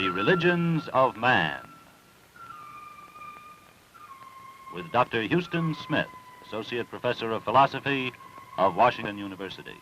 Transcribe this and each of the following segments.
The Religions of Man, with Dr. Houston Smith, Associate Professor of Philosophy of Washington University.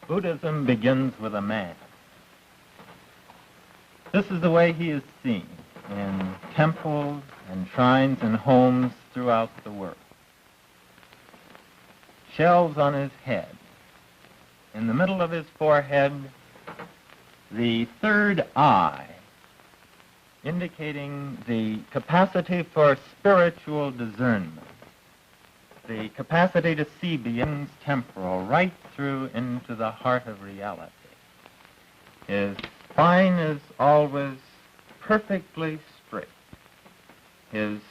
Buddhism begins with a man. This is the way he is seen in temples and shrines and homes throughout the world. Shells on his head. In the middle of his forehead, the third eye, indicating the capacity for spiritual discernment. The capacity to see beyond temporal, right through into the heart of reality. His spine is always perfectly straight. His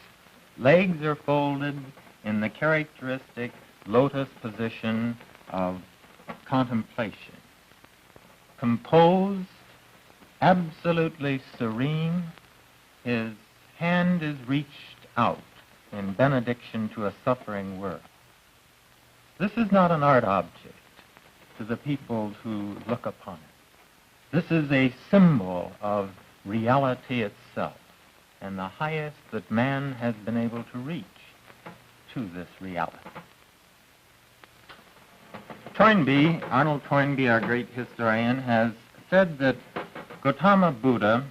legs are folded in the characteristic lotus position of contemplation. Composed, absolutely serene, his hand is reached out in benediction to a suffering world. This is not an art object to the people who look upon it. This is a symbol of reality itself and the highest that man has been able to reach to this reality. Arnold Toynbee, our great historian, has said that Gautama Buddha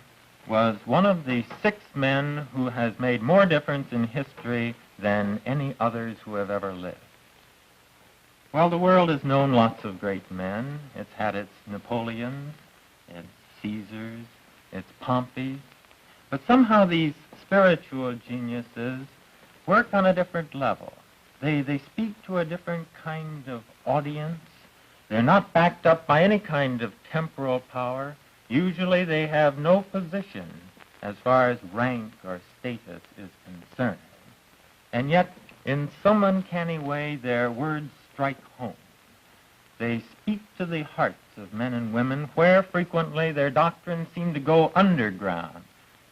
was one of the 6 men who has made more difference in history than any others who have ever lived. Well, the world has known lots of great men. It's had its Napoleons, its Caesars, its Pompeys, but somehow these spiritual geniuses work on a different level. They speak to a different kind of audience. They're not backed up by any kind of temporal power. Usually they have no position as far as rank or status is concerned. And yet, in some uncanny way, their words strike home. They speak to the hearts of men and women where frequently their doctrines seem to go underground,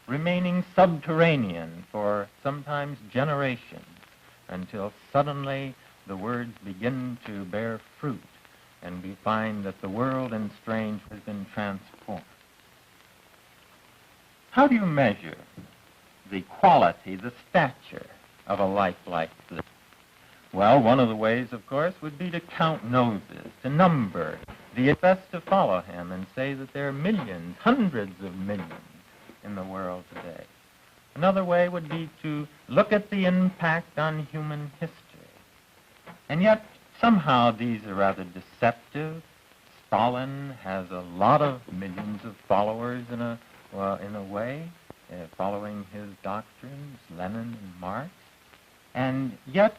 remaining subterranean for sometimes generations, until suddenly the words begin to bear fruit, and we find that the world in strange has been transformed. How do you measure the quality, the stature of a life like this? Well, one of the ways, of course, would be to count noses, to number the best to follow him and say that there are millions, hundreds of millions in the world today. Another way would be to look at the impact on human history. And yet, somehow these are rather deceptive. Stalin has a lot of millions of followers in a way, following his doctrines, Lenin and Marx. And yet,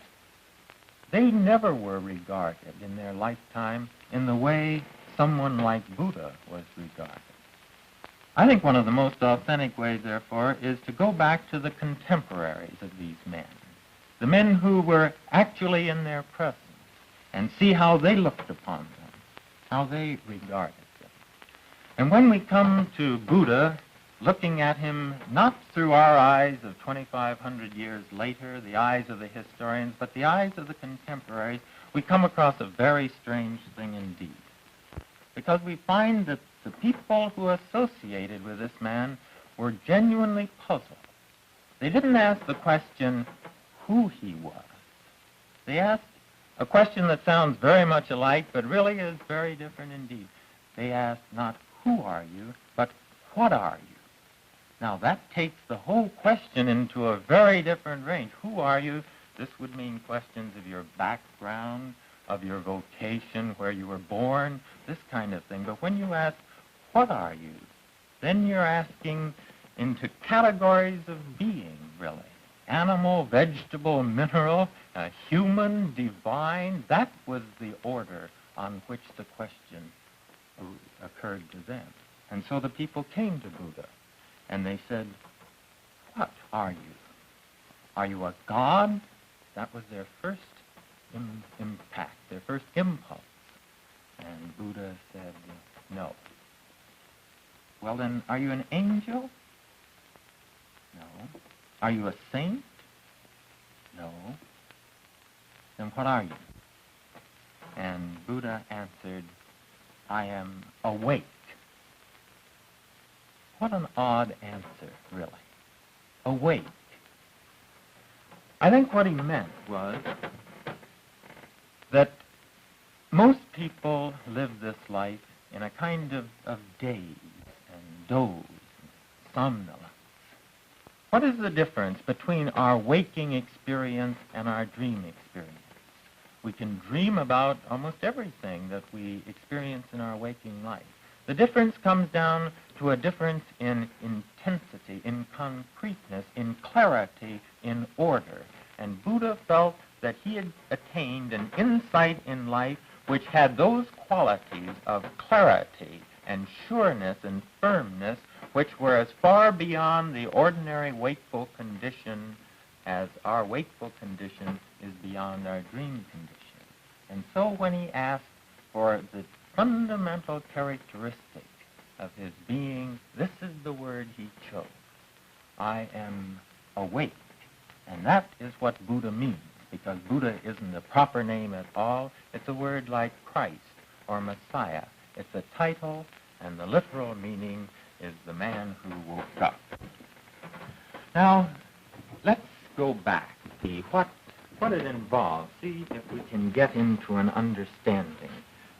they never were regarded in their lifetime in the way someone like Buddha was regarded. I think one of the most authentic ways, therefore, is to go back to the contemporaries of these men, the men who were actually in their presence, and see how they looked upon them, how they regarded them. And when we come to Buddha, looking at him not through our eyes of 2,500 years later, the eyes of the historians, but the eyes of the contemporaries, we come across a very strange thing indeed. Because we find that the people who associated with this man were genuinely puzzled. They didn't ask the question who he was. They asked a question that sounds very much alike, but really is very different indeed. They asked not who are you, but what are you? Now that takes the whole question into a very different range. Who are you? This would mean questions of your background, of your vocation, where you were born, this kind of thing. But when you ask, what are you? Then you're asking into categories of being, really. Animal, vegetable, mineral, human, divine. That was the order on which the question occurred to them. And so the people came to Buddha, and they said, what are you? Are you a god? That was their first impact, their first impulse. And Buddha said, no. Well then, are you an angel? No. Are you a saint? No. Then what are you? And Buddha answered, I am awake. What an odd answer, really. Awake. I think what he meant was that most people live this life in a kind of daze and doze and somnolence. What is the difference between our waking experience and our dream experience? We can dream about almost everything that we experience in our waking life. The difference comes down to a difference in intensity, in concreteness, in clarity, in order. And Buddha felt that he had attained an insight in life which had those qualities of clarity and sureness and firmness which were as far beyond the ordinary wakeful condition as our wakeful condition is beyond our dream condition. And so when he asked for the fundamental characteristic of his being, this is the word he chose. I am awake. And that is what Buddha means, because Buddha isn't a proper name at all. It's a word like Christ or Messiah. It's a title, and the literal meaning is the man who woke up. Now, let's go back, see what it involves, see if we can get into an understanding,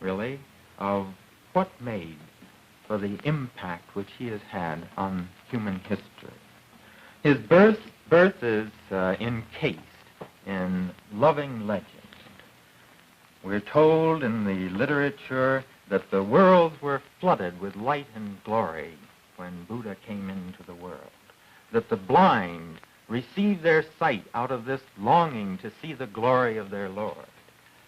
really, of what made for the impact which he has had on human history. His birth is encased in loving legend. We're told in the literature that the worlds were flooded with light and glory when Buddha came into the world, that the blind received their sight out of this longing to see the glory of their Lord,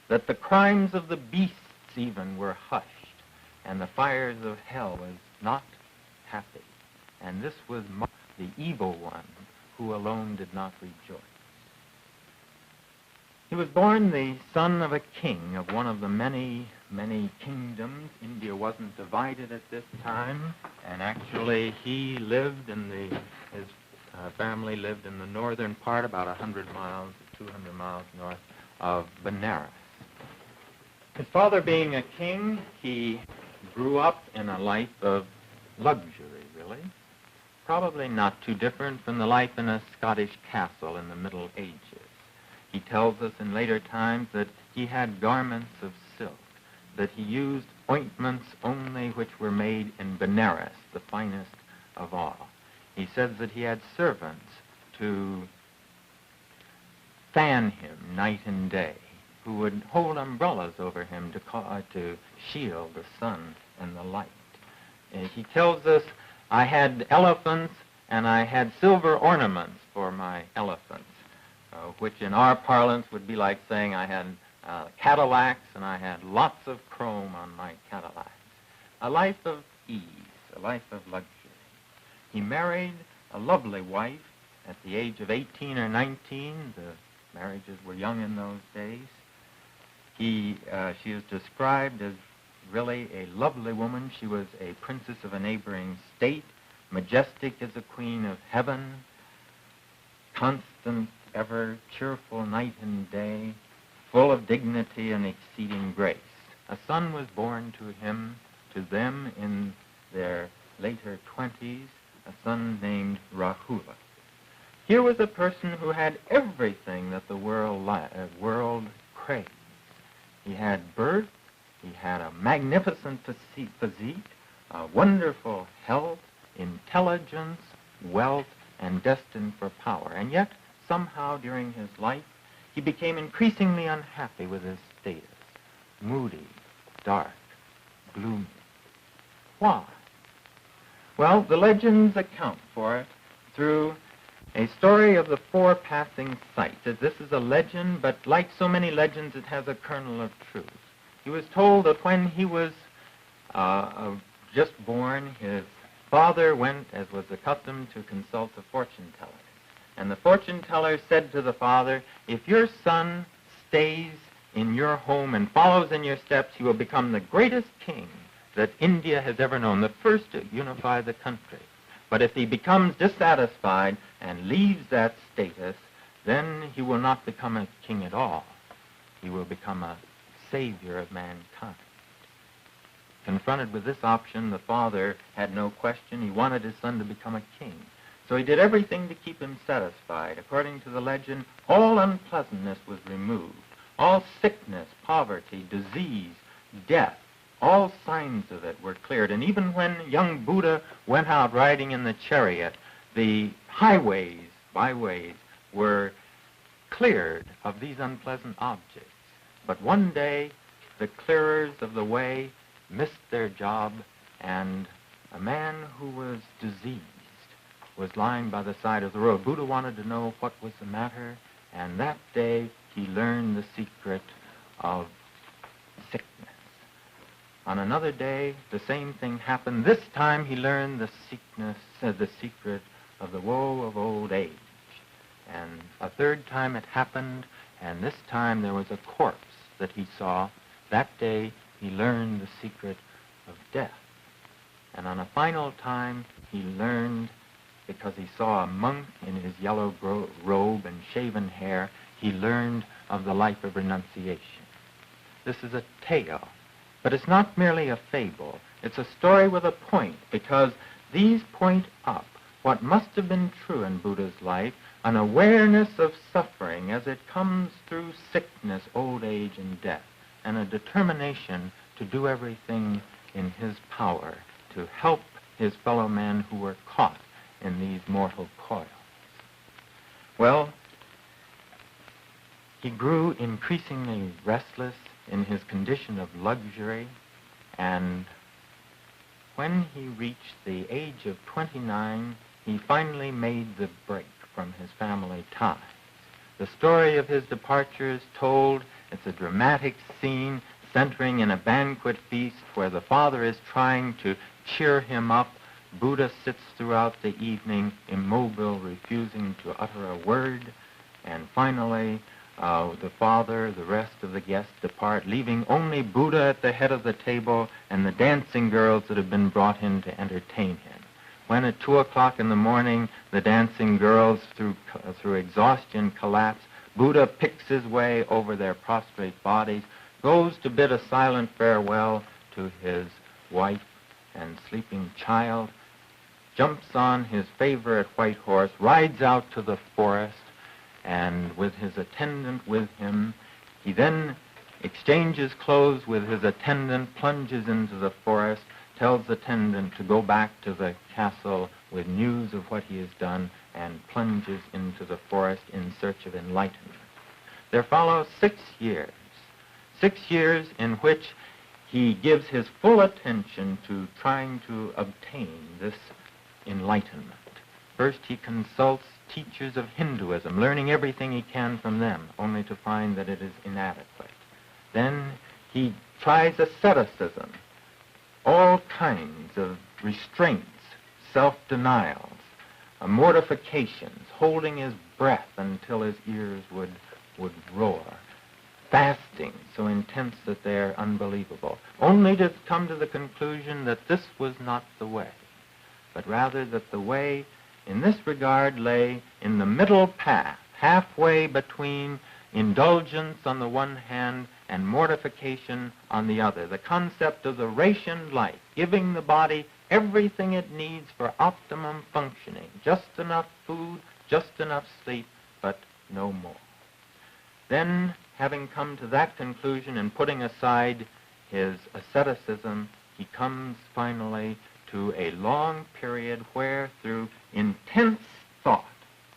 that the crimes of the beasts even were hushed, and the fires of hell was not happy. And this was the evil one who alone did not rejoice. He was born the son of a king of one of the many, many kingdoms. India wasn't divided at this time, and actually he lived his family lived in the northern part, about 100 miles, 200 miles north of Benares. His father being a king, he grew up in a life of luxury, really. Probably not too different from the life in a Scottish castle in the Middle Ages. He tells us in later times that he had garments of silk, that he used ointments only which were made in Benares, the finest of all. He says that he had servants to fan him night and day, who would hold umbrellas over him to shield the sun and the light. He tells us, I had elephants and I had silver ornaments for my elephants, which in our parlance would be like saying I had Cadillacs and I had lots of chrome on my Cadillacs. A life of ease, a life of luxury. He married a lovely wife at the age of 18 or 19. The marriages were young in those days. She is described as really a lovely woman. She was a princess of a neighboring state, majestic as a queen of heaven, constant, ever cheerful night and day, full of dignity and exceeding grace. A son was born to them in their later 20s, a son named Rahula. Here was a person who had everything that the world craved. He had birth, he had a magnificent physique, wonderful health, intelligence, wealth, and destined for power. And yet, somehow during his life, he became increasingly unhappy with his status, moody, dark, gloomy. Why? Well, the legends account for it through a story of the 4 passing sights. This is a legend, but like so many legends, it has a kernel of truth. He was told that when he was just born, his father went, as was accustomed, to consult a fortune teller. And the fortune teller said to the father, if your son stays in your home and follows in your steps, he will become the greatest king that India has ever known, the first to unify the country. But if he becomes dissatisfied and leaves that status, then he will not become a king at all. He will become a savior of mankind. Confronted with this option, the father had no question. He wanted his son to become a king. So he did everything to keep him satisfied. According to the legend, all unpleasantness was removed. All sickness, poverty, disease, death, all signs of it were cleared. And even when young Buddha went out riding in the chariot, the highways, byways, were cleared of these unpleasant objects. But one day, the clearers of the way missed their job, and a man who was diseased was lying by the side of the road. Buddha wanted to know what was the matter, and that day he learned the secret of sickness. On another day, the same thing happened. This time he learned the secret of the woe of old age. And a third time it happened, and this time there was a corpse that he saw. That day he learned the secret of death. And on a final time he learned, because he saw a monk in his yellow robe and shaven hair, he learned of the life of renunciation. This is a tale, but it's not merely a fable. It's a story with a point, because these point up what must have been true in Buddha's life, an awareness of suffering as it comes through sickness, old age, and death, and a determination to do everything in his power to help his fellow men who were caught in these mortal coils. Well, he grew increasingly restless in his condition of luxury, and when he reached the age of 29, he finally made the break from his family ties. The story of his departure is told. It's a dramatic scene centering in a banquet feast where the father is trying to cheer him up. Buddha sits throughout the evening immobile, refusing to utter a word, and finally the father, the rest of the guests depart, leaving only Buddha at the head of the table and the dancing girls that have been brought in to entertain him. When at 2 o'clock in the morning the dancing girls, through exhaustion, collapse, Buddha picks his way over their prostrate bodies, goes to bid a silent farewell to his wife and sleeping child, jumps on his favorite white horse, rides out to the forest, and with his attendant with him, he then exchanges clothes with his attendant, plunges into the forest, tells the attendant to go back to the castle with news of what he has done, and plunges into the forest in search of enlightenment. There follow 6 years, 6 years in which he gives his full attention to trying to obtain this enlightenment. First, he consults teachers of Hinduism, learning everything he can from them, only to find that it is inadequate. Then he tries asceticism, all kinds of restraints, self-denials, mortifications, holding his breath until his ears would roar, fasting so intense that they're unbelievable, only to come to the conclusion that this was not the way, but rather that the way in this regard lay in the middle path, halfway between indulgence on the one hand and mortification on the other. The concept of the rationed life, giving the body everything it needs for optimum functioning, just enough food, just enough sleep, but no more. Then, having come to that conclusion and putting aside his asceticism, he comes finally to a long period where, through intense thought,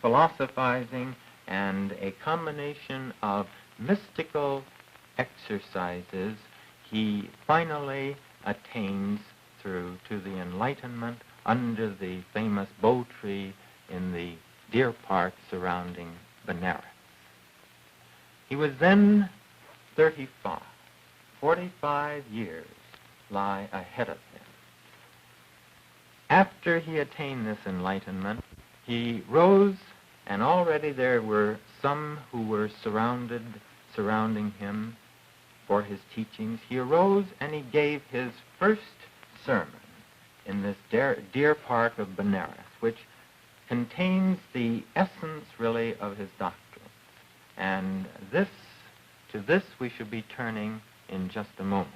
philosophizing, and a combination of mystical exercises, he finally attains to the enlightenment under the famous bo tree in the deer park surrounding Benares. He was then 35. 45 years lie ahead of him. After he attained this enlightenment, he rose and already there were some who were surrounding him for his teachings. He arose and he gave his first sermon in this dear part of Benares, which contains the essence, really, of his doctrine. And to this we should be turning in just a moment.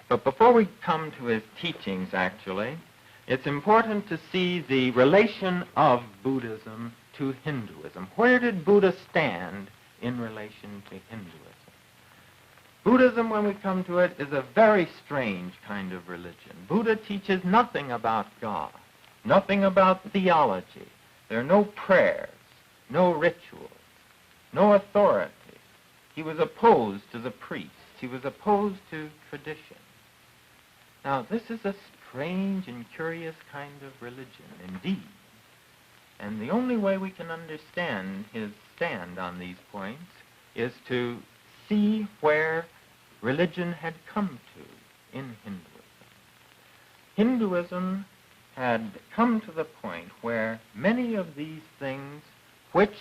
But before we come to his teachings, actually, it's important to see the relation of Buddhism to Hinduism. Where did Buddha stand in relation to Hinduism? Buddhism, when we come to it, is a very strange kind of religion. Buddha teaches nothing about God, nothing about theology. There are no prayers, no rituals, no authority. He was opposed to the priests. He was opposed to tradition. Now, this is a strange and curious kind of religion, indeed. And the only way we can understand his stand on these points is to see where religion had come to in Hinduism. Hinduism had come to the point where many of these things, which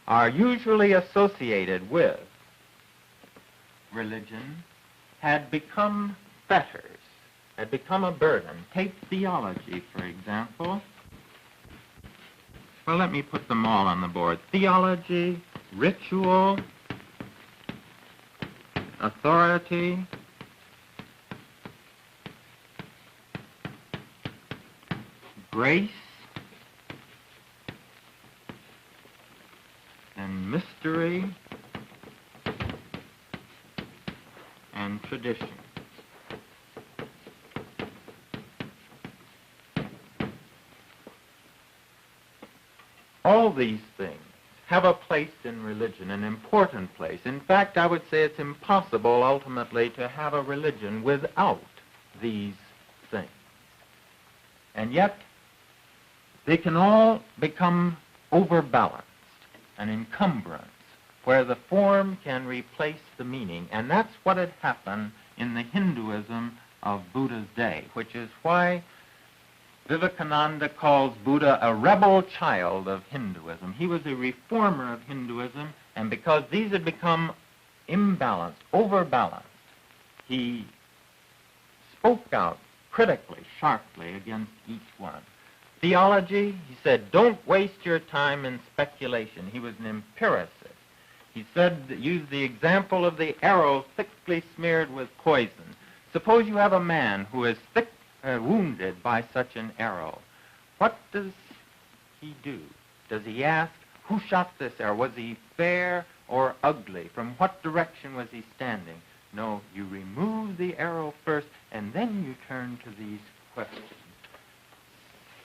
are usually associated with religion, had become fetters, had become a burden. Take theology, for example. Well, let me put them all on the board. Theology, ritual, authority, grace, and mystery, and tradition. All these things have a place in religion, an important place. In fact, I would say it's impossible ultimately to have a religion without these things. And yet, they can all become overbalanced, an encumbrance, where the form can replace the meaning. And that's what had happened in the Hinduism of Buddha's day, which is why Vivekananda calls Buddha a rebel child of Hinduism. He was a reformer of Hinduism, and because these had become imbalanced, overbalanced, he spoke out critically, sharply against each one. Theology, he said, don't waste your time in speculation. He was an empiricist. He said, use the example of the arrow thickly smeared with poison. Suppose you have a man who is wounded by such an arrow. What does he do? Does he ask, who shot this arrow? Was he fair or ugly? From what direction was he standing? No, you remove the arrow first, and then you turn to these questions.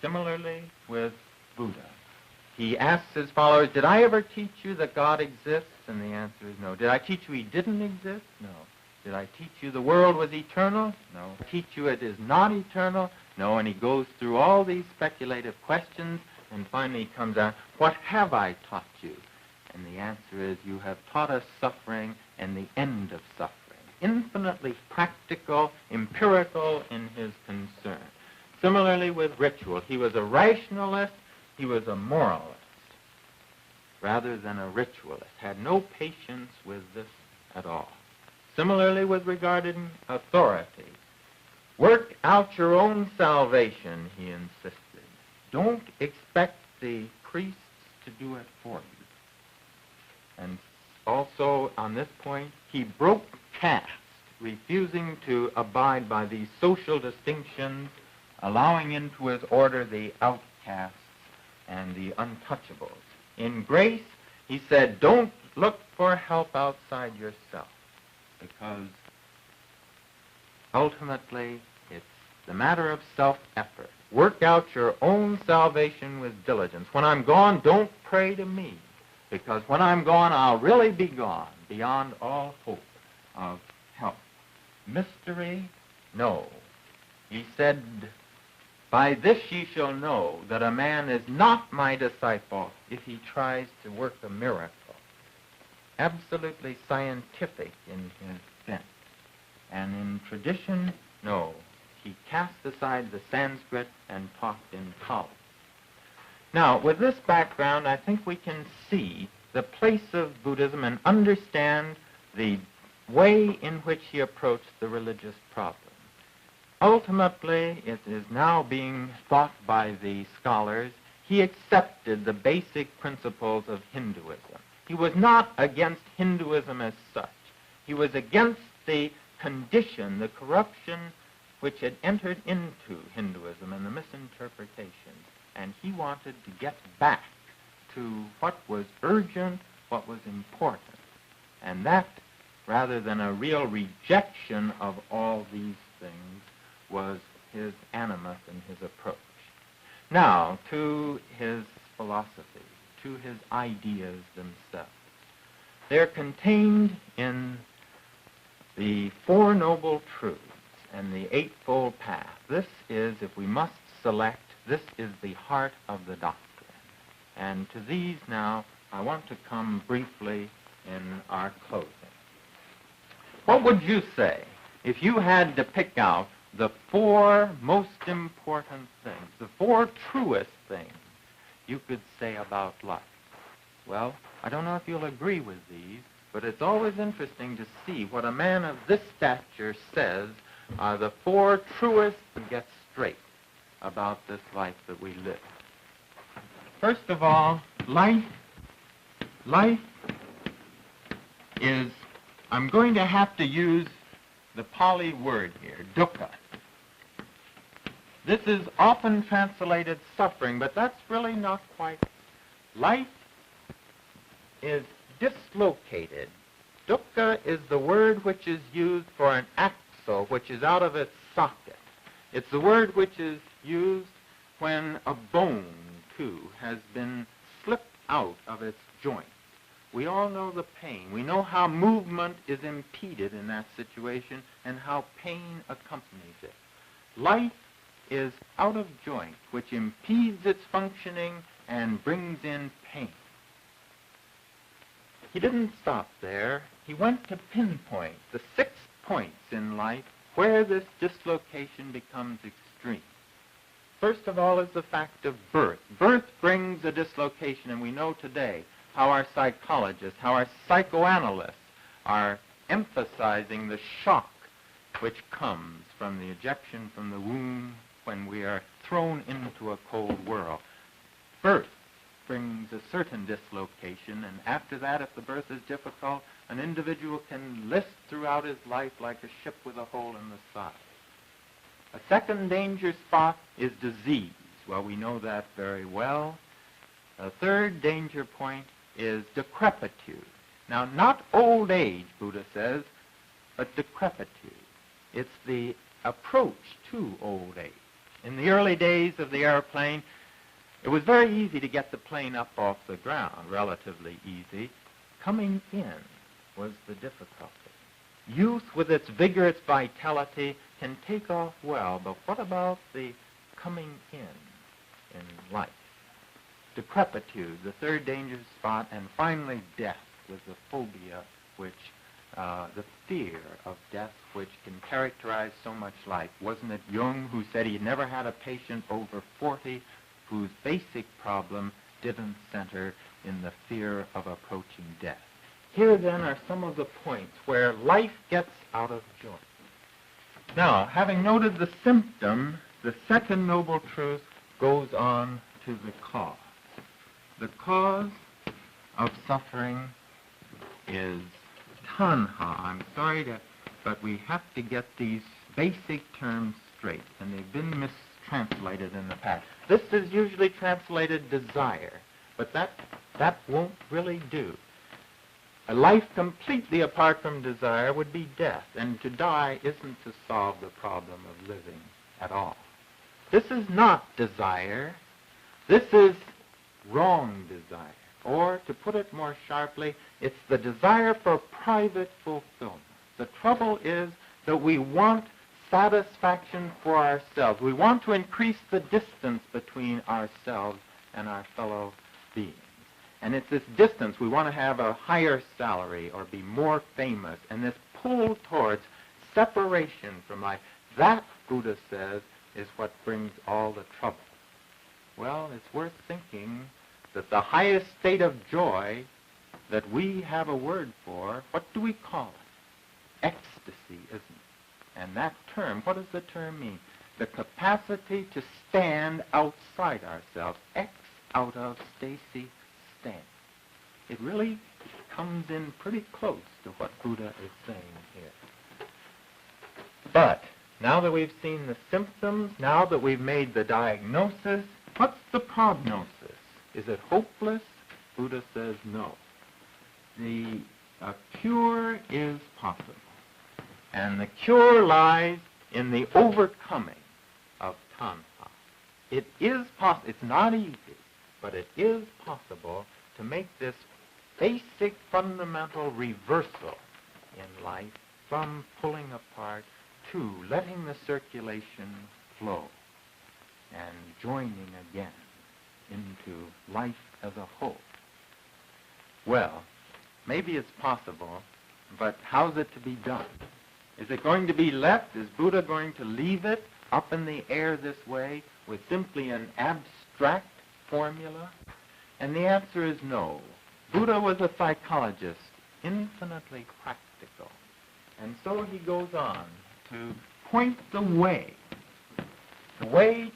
Similarly with Buddha. He asks his followers, did I ever teach you that God exists? And the answer is no. Did I teach you he didn't exist? No. Did I teach you the world was eternal? No. Did I teach you it is not eternal? No. And he goes through all these speculative questions, and finally he comes out, what have I taught you? And the answer is, you have taught us suffering and the end of suffering. Infinitely practical, empirical in his concern. Similarly with ritual. He was a rationalist, he was a moralist, rather than a ritualist. Had no patience with this at all. Similarly with regarding authority. Work out your own salvation, he insisted. Don't expect the priests to do it for you. And also on this point, he broke caste, refusing to abide by these social distinctions, allowing into his order the outcasts and the untouchables. In grace, he said, don't look for help outside yourself, because ultimately it's the matter of self-effort. Work out your own salvation with diligence. When I'm gone, don't pray to me, because when I'm gone, I'll really be gone, beyond all hope of help. Mystery? No. He said, by this ye shall know that a man is not my disciple if he tries to work a miracle. Absolutely scientific in his bent. And in tradition, no. He cast aside the Sanskrit and talked in Pali. Now, with this background, I think we can see the place of Buddhism and understand the way in which he approached the religious problem. Ultimately, it is now being thought by the scholars, he accepted the basic principles of Hinduism. He was not against Hinduism as such. He was against the condition, the corruption which had entered into Hinduism and the misinterpretations. And he wanted to get back to what was urgent, what was important. And that, rather than a real rejection of all these things, was his animus and his approach. Now, to his philosophy, to his ideas themselves. They're contained in the Four Noble Truths and the Eightfold Path. This is, if we must select, this is the heart of the doctrine. And to these now, I want to come briefly in our closing. What would you say if you had to pick out the four most important things, the four truest things you could say about life? Well, I don't know if you'll agree with these, but it's always interesting to see what a man of this stature says are the four truest and get straight about this life that we live. First of all, life is, I'm going to have to use the Pali word here, dukkha. This is often translated suffering, but that's really not quite. Life is dislocated. Dukkha is the word which is used for an axle which is out of its socket. It's the word which is used when a bone, too, has been slipped out of its joint. We all know the pain. We know how movement is impeded in that situation and how pain accompanies it. Life is out of joint, which impedes its functioning and brings in pain. He didn't stop there. He went to pinpoint the 6 points in life where this dislocation becomes extreme. First of all is the fact of birth. Birth brings a dislocation, and we know today how our psychologists, how our psychoanalysts are emphasizing the shock which comes from the ejection from the womb when we are thrown into a cold world. Birth brings a certain dislocation, and after that, if the birth is difficult, an individual can list throughout his life like a ship with a hole in the side. A second danger spot is disease. Well, we know that very well. A third danger point is decrepitude. Now, not old age, Buddha says, but decrepitude. It's the approach to old age. In the early days of the airplane, it was very easy to get the plane up off the ground, relatively easy. Coming in was the difficulty. Youth, with its vigor, its vitality, can take off well, but what about the coming in life? Decrepitude, the third danger spot, and finally death was the phobia which, the fear of death which can characterize so much life. Wasn't it Jung who said he never had a patient over 40 whose basic problem didn't center in the fear of approaching death? Here then are some of the points where life gets out of joint. Now, having noted the symptom, the second noble truth goes on to the cause. The cause of suffering is tanha. I'm sorry but we have to get these basic terms straight, and they've been mistranslated in the past. This is usually translated desire, but that won't really do. A life completely apart from desire would be death, and to die isn't to solve the problem of living at all. This is not desire. This is wrong desire. Or, to put it more sharply, it's the desire for private fulfillment. The trouble is that we want satisfaction for ourselves. We want to increase the distance between ourselves and our fellow beings. And it's this distance. We want to have a higher salary or be more famous. And this pull towards separation from life, that, Buddha says, is what brings all the trouble. Well, it's worth thinking that the highest state of joy that we have a word for, what do we call it? Ecstasy, isn't it? And that term, what does the term mean? The capacity to stand outside ourselves. X out of Stacy, stand. It really comes in pretty close to what Buddha is saying here. But now that we've seen the symptoms, now that we've made the diagnosis, what's the prognosis? Is it hopeless? Buddha says no. A cure is possible. And the cure lies in the overcoming of tanha. It is possible. It's not easy, but it is possible to make this basic fundamental reversal in life from pulling apart to letting the circulation flow and joining again into life as a whole. Well, maybe it's possible, but how's it to be done? Is it going to be left? Is Buddha going to leave it up in the air this way with simply an abstract formula? And the answer is no. Buddha was a psychologist, infinitely practical. And so he goes on to point the way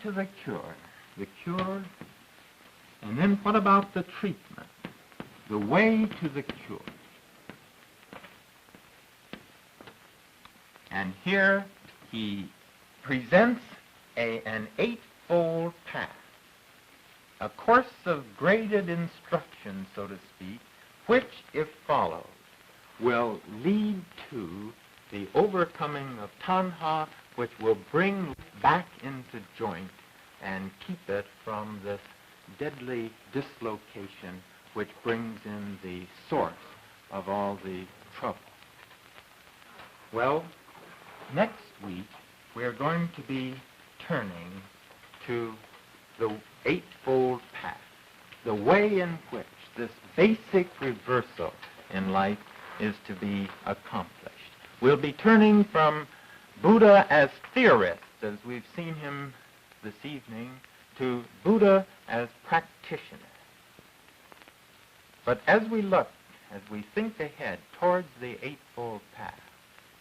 to the cure, and then what about the treatment? The way to the cure. And here he presents an eightfold path, a course of graded instruction, so to speak, which, if followed, will lead to the overcoming of tanha, which will bring back into joint and keep it from this deadly dislocation which brings in the source of all the trouble. Well, next week we're going to be turning to the eightfold path, the way in which this basic reversal in life is to be accomplished. We'll be turning from Buddha as theorist, as we've seen him this evening, to Buddha as practitioner. But as we think ahead towards the eightfold path,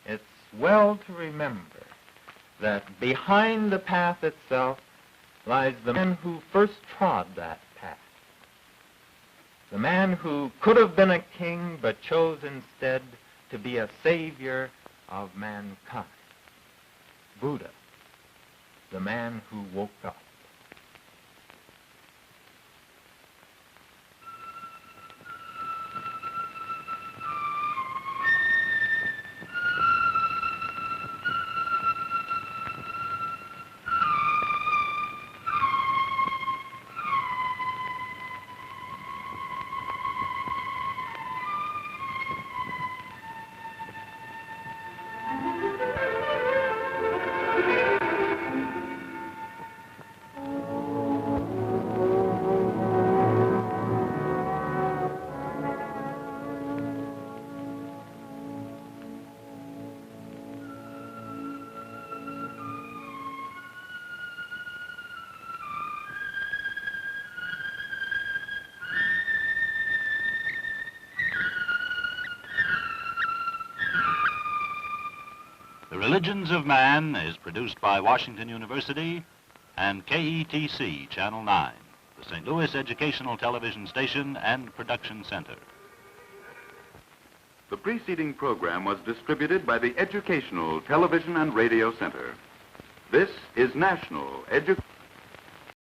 it's well to remember that behind the path itself lies the man who first trod that path. The man who could have been a king but chose instead to be a savior of mankind. Buddha, the man who woke up. The Religions of Man is produced by Washington University and KETC Channel 9, the St. Louis Educational Television Station and Production Center. The preceding program was distributed by the Educational Television and Radio Center. This is National Education.